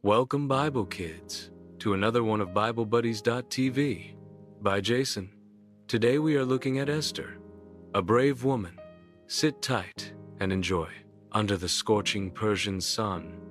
Welcome, Bible kids, to another one of BibleBuddies.tv by Jason. Today we are looking at Esther, a brave woman. Sit tight and enjoy. Under the scorching Persian sun,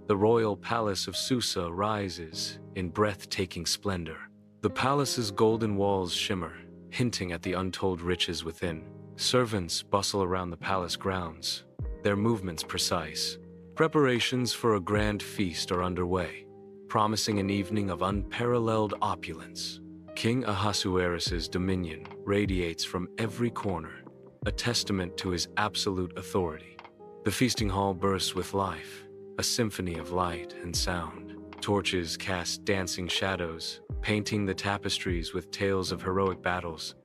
the royal palace of Susa rises in breathtaking splendor. The palace's golden walls shimmer, hinting at the untold riches within. Servants bustle around the palace grounds, their movements precise. Preparations for a grand feast are underway, promising an evening of unparalleled opulence. King Ahasuerus' dominion radiates from every corner, a testament to his absolute authority. The feasting hall bursts with life, a symphony of light and sound. Torches cast dancing shadows, painting the tapestries with tales of heroic battles.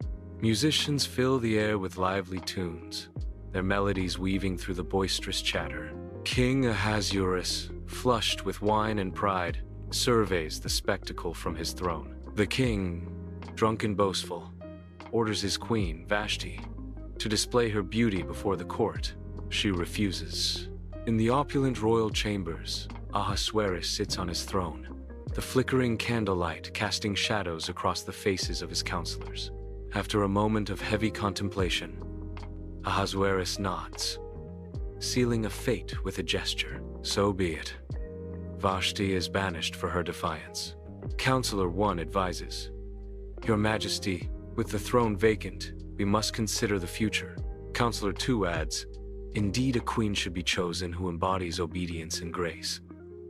Musicians fill the air with lively tunes, their melodies weaving through the boisterous chatter. King Ahasuerus, flushed with wine and pride, surveys the spectacle from his throne. The king, drunk and boastful, orders his queen, Vashti, to display her beauty before the court. She refuses. In the opulent royal chambers, Ahasuerus sits on his throne, the flickering candlelight casting shadows across the faces of his counselors. After a moment of heavy contemplation, Ahasuerus nods, sealing a fate with a gesture. So be it. Vashti is banished for her defiance. Counselor 1 advises, "Your Majesty, with the throne vacant, we must consider the future." Counselor 2 adds, "Indeed, a queen should be chosen who embodies obedience and grace."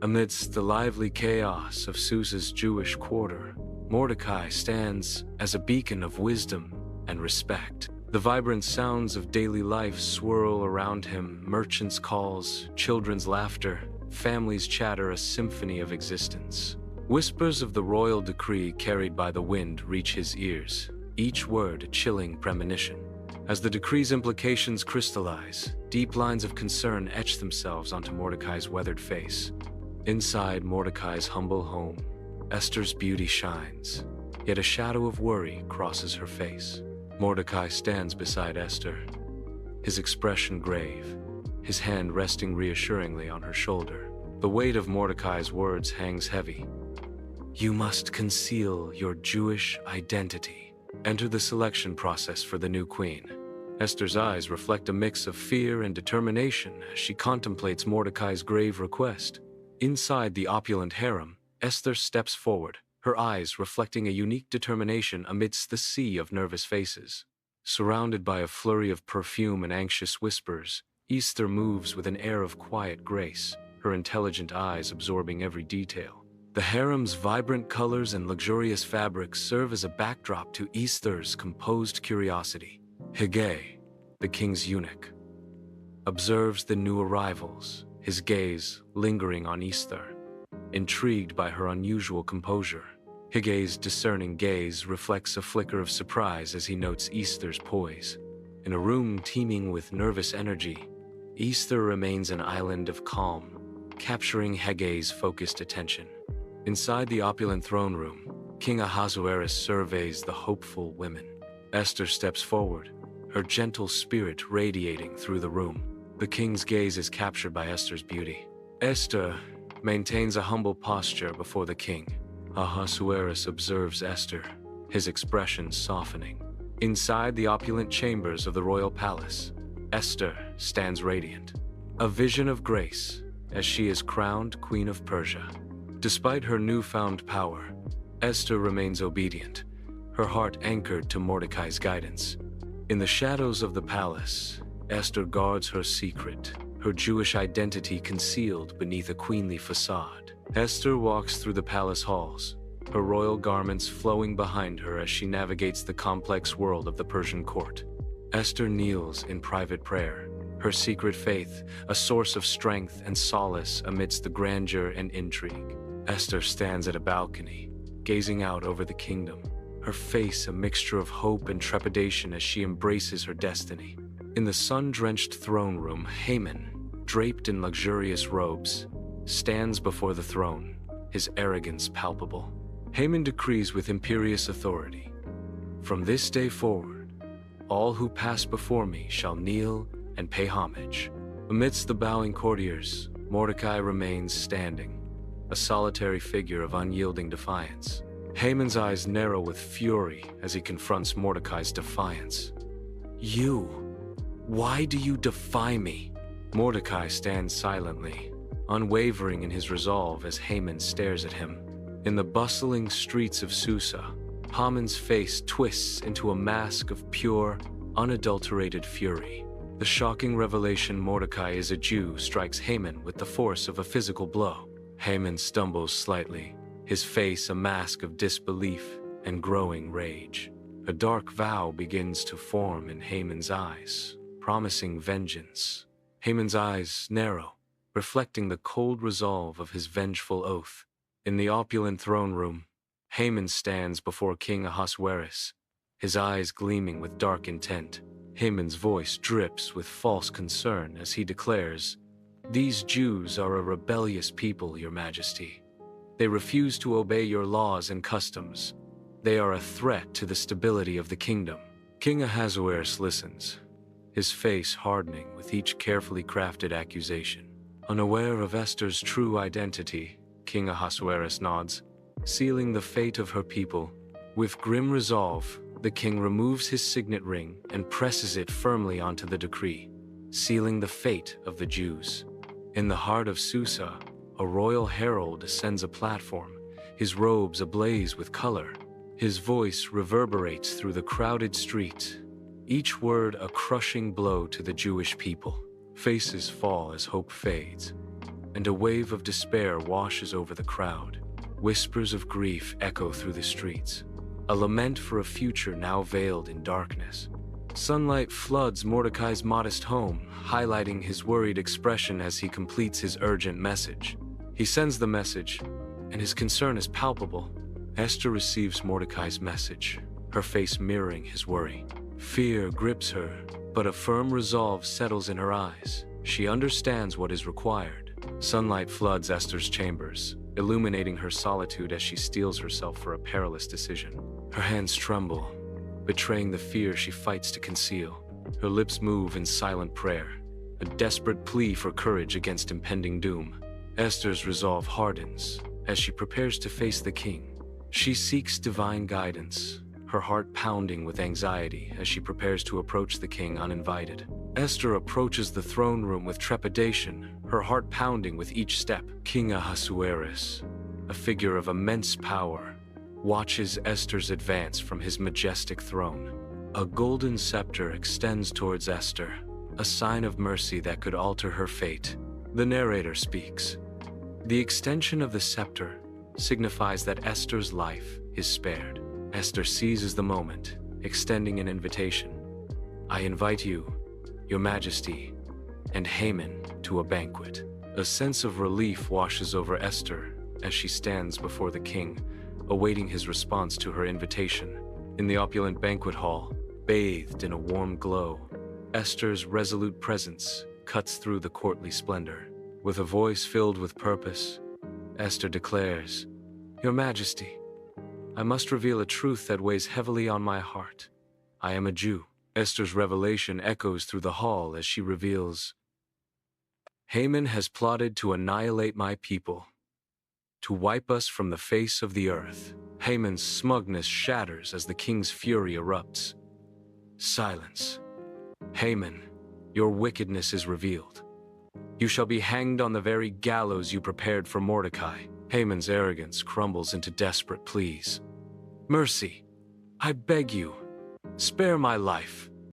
Amidst the lively chaos of Susa's Jewish quarter, Mordecai stands as a beacon of wisdom and respect. The vibrant sounds of daily life swirl around him, merchants' calls, children's laughter, families' chatter, a symphony of existence. Whispers of the royal decree carried by the wind reach his ears, each word a chilling premonition. As the decree's implications crystallize, deep lines of concern etch themselves onto Mordecai's weathered face. Inside Mordecai's humble home, Esther's beauty shines, yet a shadow of worry crosses her face. Mordecai stands beside Esther, his expression grave, his hand resting reassuringly on her shoulder. The weight of Mordecai's words hangs heavy. "You must conceal your Jewish identity. Enter the selection process for the new queen." Esther's eyes reflect a mix of fear and determination as she contemplates Mordecai's grave request. Inside the opulent harem, Esther steps forward, her eyes reflecting a unique determination amidst the sea of nervous faces. Surrounded by a flurry of perfume and anxious whispers, Esther moves with an air of quiet grace, her intelligent eyes absorbing every detail. The harem's vibrant colors and luxurious fabrics serve as a backdrop to Esther's composed curiosity. Hegai, the king's eunuch, observes the new arrivals, his gaze lingering on Esther, intrigued by her unusual composure. Hegai's discerning gaze reflects a flicker of surprise as he notes Esther's poise. In a room teeming with nervous energy, Esther remains an island of calm, capturing Hegai's focused attention. Inside the opulent throne room, King Ahasuerus surveys the hopeful women. Esther steps forward, her gentle spirit radiating through the room. The king's gaze is captured by Esther's beauty. Esther maintains a humble posture before the king. Ahasuerus observes Esther, his expression softening. Inside the opulent chambers of the royal palace, Esther stands radiant, a vision of grace as she is crowned Queen of Persia. Despite her newfound power, Esther remains obedient, her heart anchored to Mordecai's guidance. In the shadows of the palace, Esther guards her secret, her Jewish identity concealed beneath a queenly facade. Esther walks through the palace halls, her royal garments flowing behind her as she navigates the complex world of the Persian court. Esther kneels in private prayer, her secret faith a source of strength and solace amidst the grandeur and intrigue. Esther stands at a balcony, gazing out over the kingdom, her face a mixture of hope and trepidation as she embraces her destiny. In the sun-drenched throne room, Haman, draped in luxurious robes, stands before the throne, his arrogance palpable. Haman decrees with imperious authority, "From this day forward, all who pass before me shall kneel and pay homage." Amidst the bowing courtiers, Mordecai remains standing, a solitary figure of unyielding defiance. Haman's eyes narrow with fury as he confronts Mordecai's defiance. "You! Why do you defy me?" Mordecai stands silently, unwavering in his resolve as Haman stares at him. In the bustling streets of Susa, Haman's face twists into a mask of pure, unadulterated fury. The shocking revelation Mordecai is a Jew strikes Haman with the force of a physical blow. Haman stumbles slightly, his face a mask of disbelief and growing rage. A dark vow begins to form in Haman's eyes, promising vengeance. Haman's eyes narrow, reflecting the cold resolve of his vengeful oath. In the opulent throne room, Haman stands before King Ahasuerus, his eyes gleaming with dark intent. Haman's voice drips with false concern as he declares, "These Jews are a rebellious people, Your Majesty. They refuse to obey your laws and customs. They are a threat to the stability of the kingdom." King Ahasuerus listens, his face hardening with each carefully crafted accusation. Unaware of Esther's true identity, King Ahasuerus nods, sealing the fate of her people. With grim resolve, the king removes his signet ring and presses it firmly onto the decree, sealing the fate of the Jews. In the heart of Susa, a royal herald ascends a platform, his robes ablaze with color. His voice reverberates through the crowded streets, each word a crushing blow to the Jewish people. Faces fall as hope fades, and a wave of despair washes over the crowd. Whispers of grief echo through the streets, a lament for a future now veiled in darkness. Sunlight floods Mordecai's modest home, highlighting his worried expression as he completes his urgent message. He sends the message, and his concern is palpable. Esther receives Mordecai's message, her face mirroring his worry. Fear grips her, but a firm resolve settles in her eyes. She understands what is required. Sunlight floods Esther's chambers, illuminating her solitude as she steels herself for a perilous decision. Her hands tremble, betraying the fear she fights to conceal. Her lips move in silent prayer, a desperate plea for courage against impending doom. Esther's resolve hardens as she prepares to face the king. She seeks divine guidance, her heart pounding with anxiety as she prepares to approach the king uninvited. Esther approaches the throne room with trepidation, her heart pounding with each step. King Ahasuerus, a figure of immense power, watches Esther's advance from his majestic throne. A golden scepter extends towards Esther, a sign of mercy that could alter her fate. The narrator speaks. The extension of the scepter signifies that Esther's life is spared. Esther seizes the moment, extending an invitation. "I invite you, Your Majesty, and Haman to a banquet." A sense of relief washes over Esther as she stands before the king, awaiting his response to her invitation. In the opulent banquet hall, bathed in a warm glow, Esther's resolute presence cuts through the courtly splendor. With a voice filled with purpose, Esther declares, "Your Majesty, I must reveal a truth that weighs heavily on my heart. I am a Jew." Esther's revelation echoes through the hall as she reveals, "Haman has plotted to annihilate my people, to wipe us from the face of the earth." Haman's smugness shatters as the king's fury erupts. Silence. Haman, your wickedness is revealed. You shall be hanged on the very gallows you prepared for Mordecai. Haman's arrogance crumbles into desperate pleas. "Mercy, I beg you, spare my life."